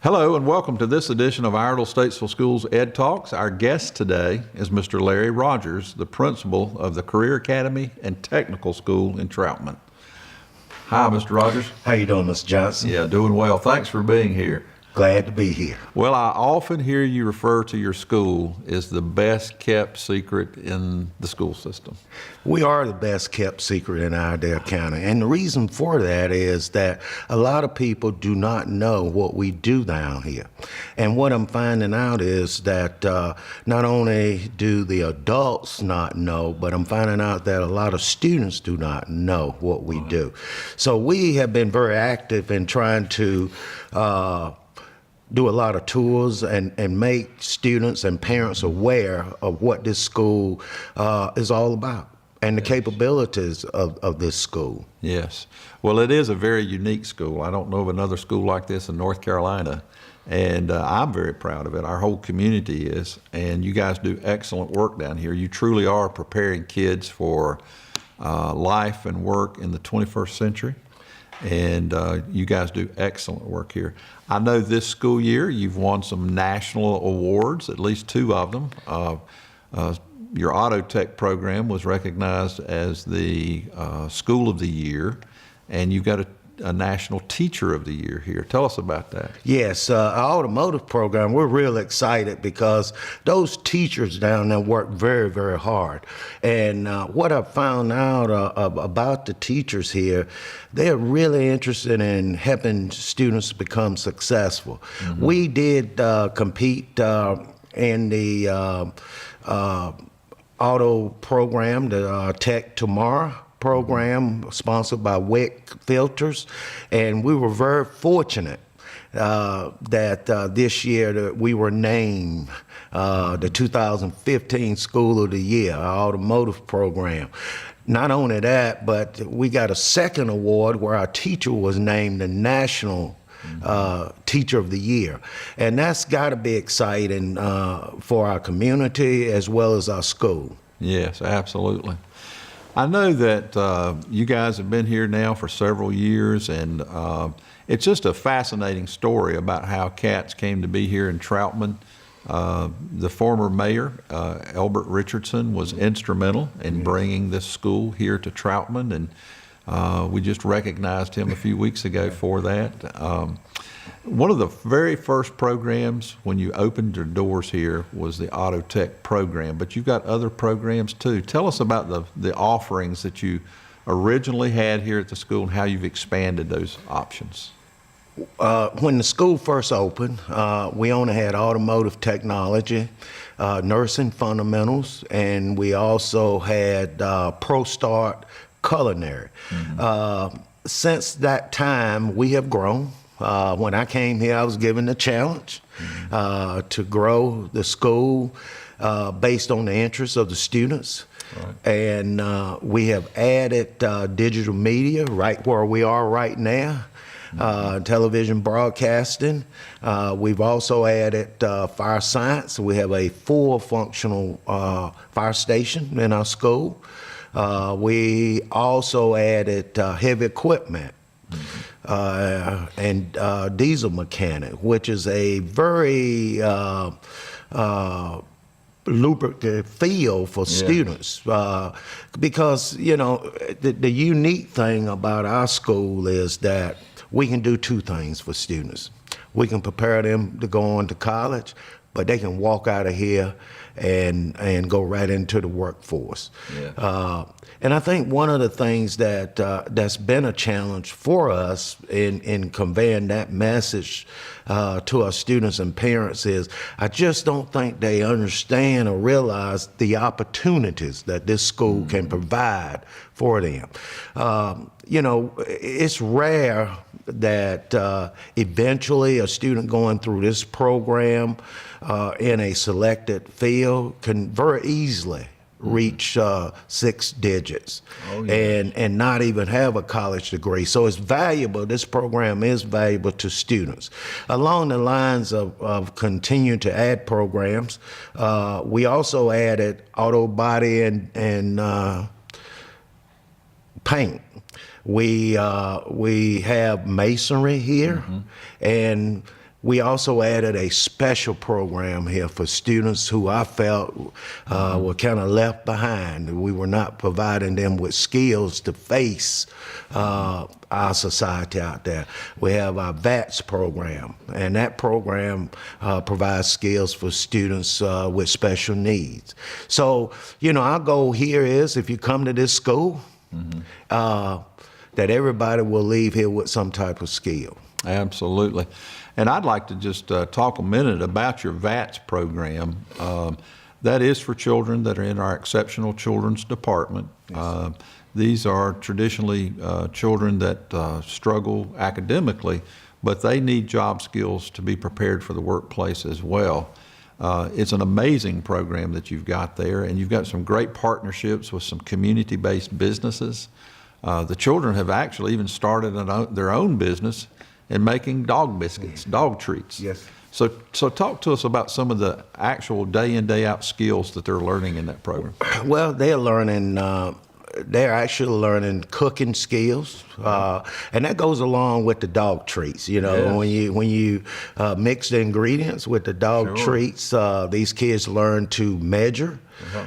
Hello and welcome to this edition of Iredell-Statesville Schools EDtalks. Our guest today is Mr. Larry Rogers, the principal of the Career Academy and Technical School in Troutman. Hi, Mr. Rogers. How you doing, Mr. Johnson? Yeah, doing well. Thanks for being here. Glad to be here. Well, I often hear you refer to your school as the best kept secret in the school system. We are the best kept secret in Iredell County. And the reason for that is that a lot of people do not know what we do down here. And what I'm finding out is that not only do the adults not know, but I'm finding out that a lot of students do not know what we do. So we have been very active in trying to do a lot of tours and make students and parents aware of what this school is all about and the capabilities of this school. Yes. Well, it is a very unique school. I don't know of another school like this in North Carolina, and I'm very proud of it. Our whole community is, and you guys do excellent work down here. You truly are preparing kids for life and work in the 21st century. And you guys do excellent work here. I know this school year you've won some national awards, at least 2 of them. Your auto tech program was recognized as the School of the Year, and you've got a National Teacher of the Year here. Tell us about that. Yes, our automotive program, we're real excited because those teachers down there work very, very hard. And what I found out about the teachers here, they're really interested in helping students become successful. Mm-hmm. We did compete in the auto program, the Tech Tomorrow program sponsored by WIC Filters, and we were very fortunate that this year that we were named the 2015 School of the Year, our automotive program. Not only that, but we got a second award where our teacher was named the National Teacher of the Year. And that's got to be exciting for our community as well as our school. Yes, absolutely. I know that you guys have been here now for several years, and it's just a fascinating story about how CATS came to be here in Troutman. The former mayor, Elbert Richardson, was instrumental in bringing this school here to Troutman, and we just recognized him a few weeks ago for that. One of the very first programs when you opened your doors here was the Auto Tech program, but you've got other programs too. Tell us about the offerings that you originally had here at the school and how you've expanded those options. When the school first opened, we only had automotive technology, nursing fundamentals, and we also had Pro Start culinary. Mm-hmm. Since that time, we have grown. When I came here, I was given the challenge to grow the school based on the interests of the students. Right. And we have added digital media right where we are right now, television broadcasting. We've also added fire science. We have a full functional fire station in our school. We also added heavy equipment. And diesel mechanic, which is a very lubricative field for students, because you know the unique thing about our school is that we can do 2 things for students. We can prepare them to go on to college, but they can walk out of here and go right into the workforce. Yeah. And I think one of the things that that's been a challenge for us in conveying that message to our students and parents is I just don't think they understand or realize the opportunities that this school can provide for them. You know, it's rare that eventually a student going through this program in a selected field can very easily reach 6 digits and not even have a college degree. So it's valuable. This program is valuable to students. Along the lines of continuing to add programs, we also added auto body and paint. We have masonry here, and We also added a special program here for students who I felt were kind of left behind. We were not providing them with skills to face our society out there. We have our VATS program, and that program provides skills for students with special needs. So, our goal here is, if you come to this school, that everybody will leave here with some type of skill. Absolutely. And I'd like to just talk a minute about your VATS program. That is for children that are in our Exceptional Children's Department. Yes. These are traditionally children that struggle academically, but they need job skills to be prepared for the workplace as well. It's an amazing program that you've got there, and you've got some great partnerships with some community-based businesses. The children have actually even started their own business in making dog biscuits, dog treats. Yes. So talk to us about some of the actual day in, day out skills that they're learning in that program. Well, they're actually learning cooking skills, and that goes along with the dog treats. Yes. When you mix the ingredients with the dog treats, these kids learn to measure.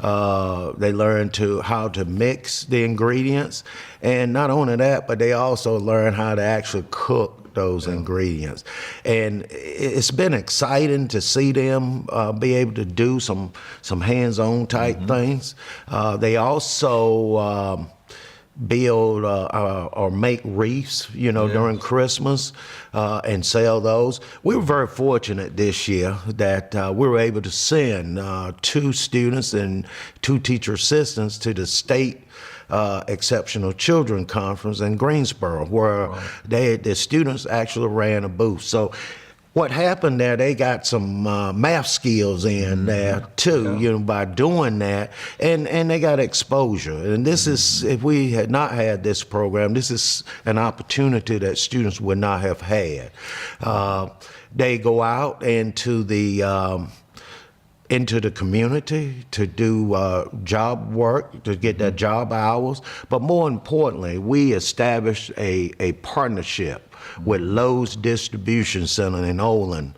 They learn how to mix the ingredients, and not only that, but they also learn how to actually cook those ingredients. And it's been exciting to see them be able to do some hands-on type things. They also build or make wreaths, during Christmas and sell those. We were very fortunate this year that we were able to send 2 students and 2 teacher assistants to the state Exceptional Children Conference in Greensboro, where the students actually ran a booth. So what happened there, they got some math skills in there too, by doing that, and they got exposure. And this is, if we had not had this program, this is an opportunity that students would not have had. They go out into the community to do job work, to get their job hours. But more importantly, we established a partnership with Lowe's Distribution Center in Olin.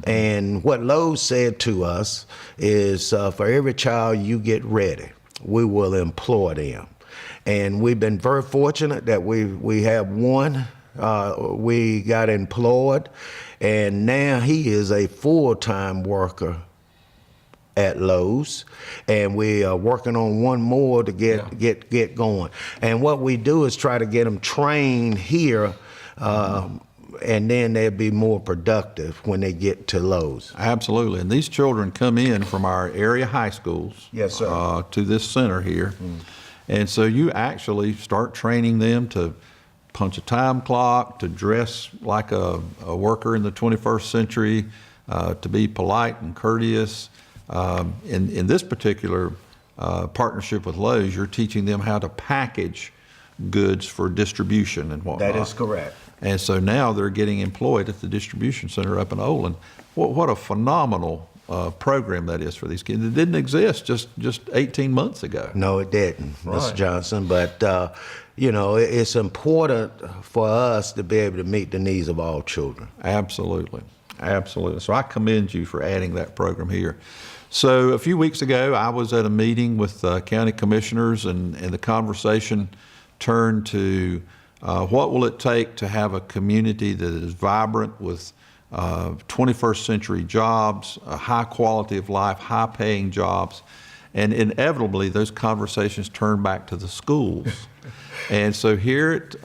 And what Lowe's said to us is, for every child you get ready, we will employ them. And we've been very fortunate that we have one. We got employed, and now he is a full-time worker at Lowe's, and we are working on one more to get going. And what we do is try to get them trained here, and then they'll be more productive when they get to Lowe's. Absolutely. And these children come in from our area high schools. Yes, sir. To this center here. And so you actually start training them to punch a time clock, to dress like a worker in the 21st century, to be polite and courteous. In this particular partnership with Lowe's, you're teaching them how to package goods for distribution and whatnot. That is correct. And so now they're getting employed at the distribution center up in Olin. What a phenomenal program that is for these kids. It didn't exist just 18 months ago. No, it didn't, Mr. Johnson. But, it's important for us to be able to meet the needs of all children. Absolutely. Absolutely. So I commend you for adding that program here. So a few weeks ago, I was at a meeting with county commissioners, and the conversation turned to what will it take to have a community that is vibrant with 21st century jobs, a high quality of life, high paying jobs. And inevitably, those conversations turn back to the schools. And so here at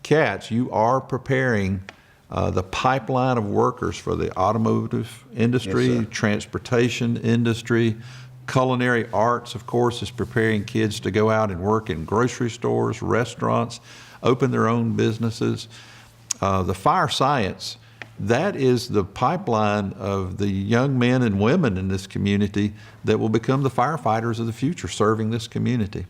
CATS, you are preparing the pipeline of workers for the automotive industry, transportation industry, culinary arts, of course, is preparing kids to go out and work in grocery stores, restaurants, open their own businesses. The fire science, that is the pipeline of the young men and women in this community that will become the firefighters of the future, serving this community.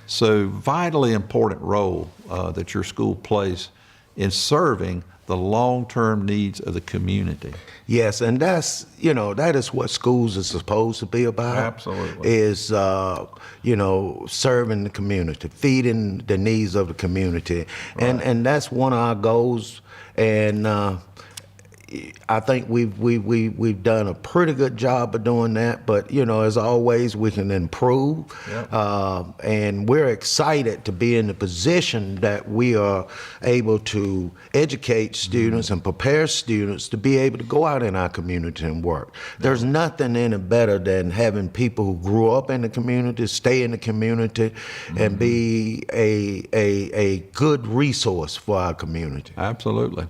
So vitally important role that your school plays in serving the long-term needs of the community. Yes, and that is what schools are supposed to be about. Absolutely. Is, serving the community, feeding the needs of the community. And that's one of our goals. And, I think we've done a pretty good job of doing that, but as always, we can improve. Yep. And we're excited to be in the position that we are able to educate students and prepare students to be able to go out in our community and work. There's nothing any better than having people who grew up in the community, stay in the community, and be a good resource for our community. Absolutely.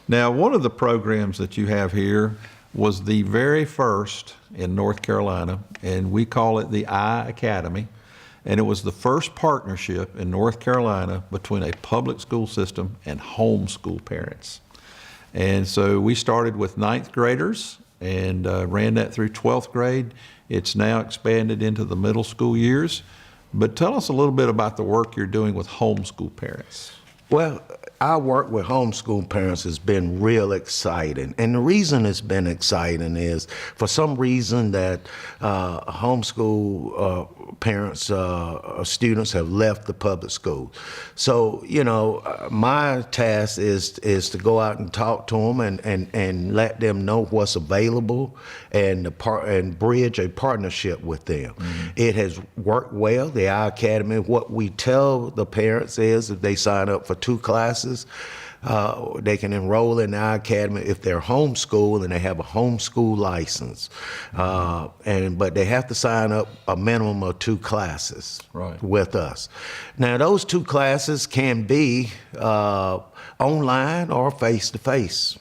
Now, one of the programs that you have here was the very first in North Carolina, and we call it the I Academy. And it was the first partnership in North Carolina between a public school system and homeschool parents. And so we started with 9th graders and ran that through 12th grade. It's now expanded into the middle school years. But tell us a little bit about the work you're doing with homeschool parents. Well, our work with homeschool parents has been real exciting. And the reason it's been exciting is for some reason that homeschool parents, students have left the public school. So, my task is to go out and talk to them and let them know what's available and bridge a partnership with them. It has worked well. The I Academy, what we tell the parents is if they sign up for 2 classes, they can enroll in our academy if they're homeschooled and they have a homeschool license. But they have to sign up a minimum of 2 classes with us. Now, those 2 classes can be online or face-to-face.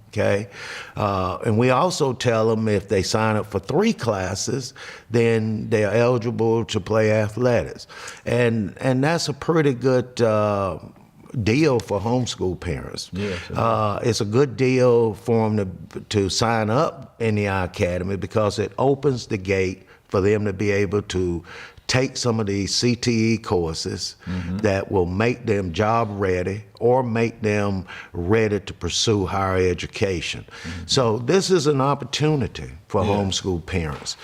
Okay. And we also tell them if they sign up for 3 classes, then they're eligible to play athletics. And that's a pretty good deal for homeschool parents. Yes, it's a good deal for them to sign up in the I Academy because it opens the gate for them to be able to take some of these CTE courses that will make them job ready or make them ready to pursue higher education. So this is an opportunity for homeschool parents.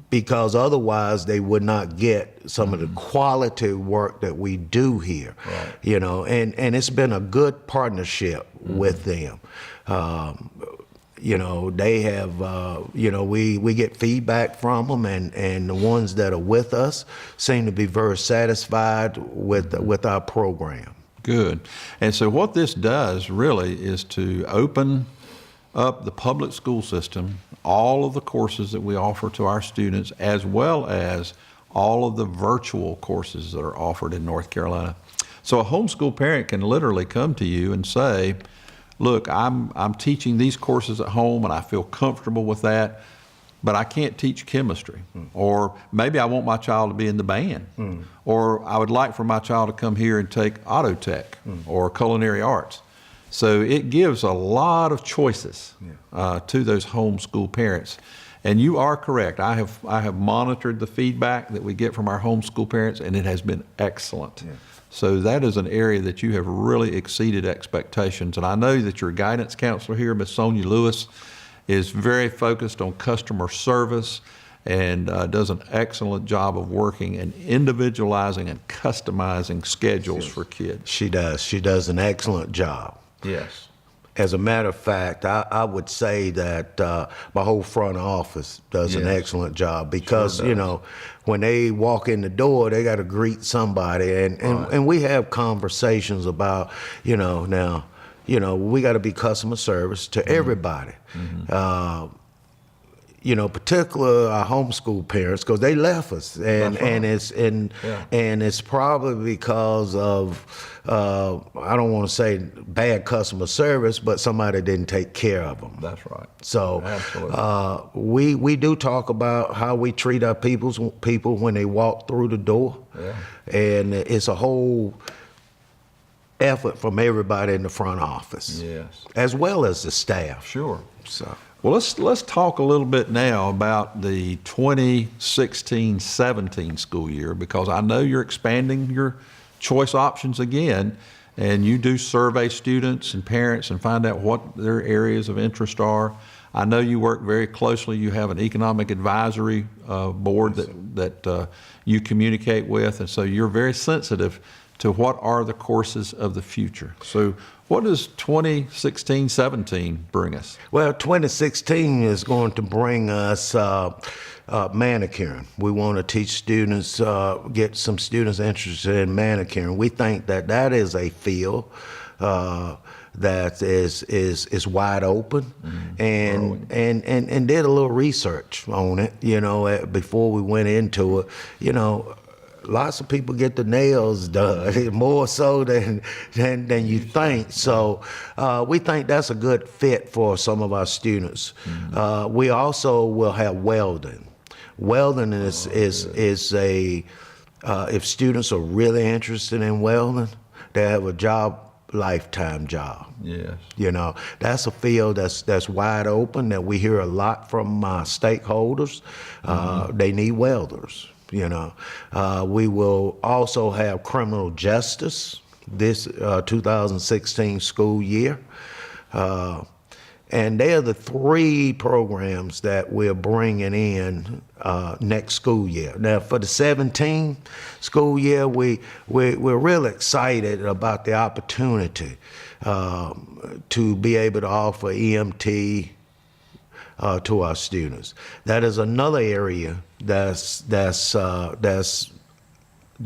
Because otherwise they would not get some of the quality work that we do here, and it's been a good partnership with them. They have, we get feedback from them, and the ones that are with us seem to be very satisfied with our program. Good. And so what this does really is to open up the public school system, all of the courses that we offer to our students, as well as all of the virtual courses that are offered in North Carolina. So a homeschool parent can literally come to you and say, look, I'm teaching these courses at home and I feel comfortable with that, but I can't teach chemistry. Or maybe I want my child to be in the band. Or I would like for my child to come here and take auto tech or culinary arts. So it gives a lot of choices to those homeschool parents. And you are correct. I have monitored the feedback that we get from our homeschool parents, and it has been excellent. So that is an area that you have really exceeded expectations. And I know that your guidance counselor here, Ms. Sonia Lewis, is very focused on customer service and does an excellent job of working and individualizing and customizing schedules for kids. She does. She does an excellent job. Yes. As a matter of fact, I would say that my whole front office does an excellent job because, Sure when they walk in the door, they got to greet somebody. And we have conversations about, now, we got to be customer service to everybody. Particular our homeschool parents, because they left us, and it's probably because of I don't want to say bad customer service, but somebody didn't take care of them. That's right. So we do talk about how we treat our people when they walk through the door, and it's a whole effort from everybody in the front office, as well as the staff. Sure. So. Well, let's talk a little bit now about the 2016-17 school year, because I know you're expanding your choice options again, and you do survey students and parents and find out what their areas of interest are. I know you work very closely. You have an economic advisory board that you communicate with, and so you're very sensitive to what are the courses of the future. So What does 2016-17 bring us? Well, 2016 is going to bring us manicuring. We want to teach students, get some students interested in manicuring. We think that that is a field that is wide open, and did a little research on it. You know, before we went into it, you know. Lots of people get the nails done, more so than you think. So we think that's a good fit for some of our students. We also will have welding. Welding is a if students are really interested in welding, they have a job, lifetime job. Yes. You know, that's a field that's wide open that we hear a lot from stakeholders. They need welders. You know, we will also have criminal justice this 2016 school year. And they are the 3 programs that we're bringing in next school year. Now, for the 17 school year, we're really excited about the opportunity to be able to offer EMT to our students. That is another area there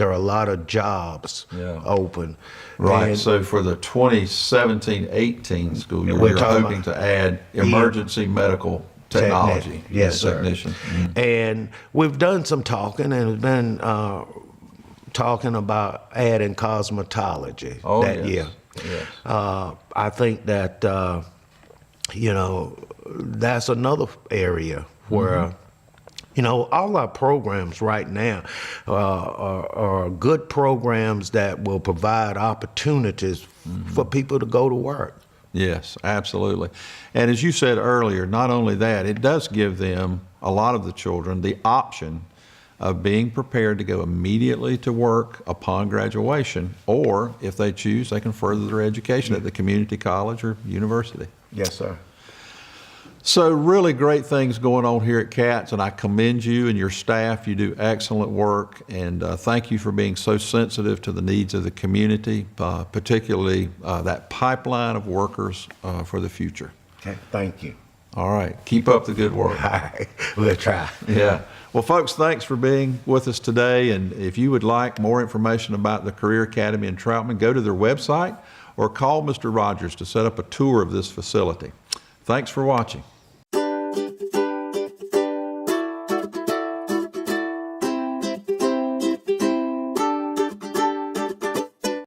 are a lot of jobs open. Right. And so for the 2017-18 school year, We're you're talking hoping to add emergency medical technology. Yes, sir. Technician. And we've done some talking and been talking about adding cosmetology that year. Yes. I think that you know, that's another area where, you know, all our programs right now are good programs that will provide opportunities for people to go to work. Yes, absolutely. And as you said earlier, not only that, it does give them, a lot of the children, the option of being prepared to go immediately to work upon graduation, or if they choose, they can further their education at the community college or university. Yes, sir. So really great things going on here at CATS, and I commend you and your staff. You do excellent work, and thank you for being so sensitive to the needs of the community, particularly that pipeline of workers for the future. Okay, thank you. All right, keep up the good work. All right, we'll try. Yeah. Well, folks, thanks for being with us today, and if you would like more information about the Career Academy in Troutman, go to their website or call Mr. Rogers to set up a tour of this facility. Thanks for watching.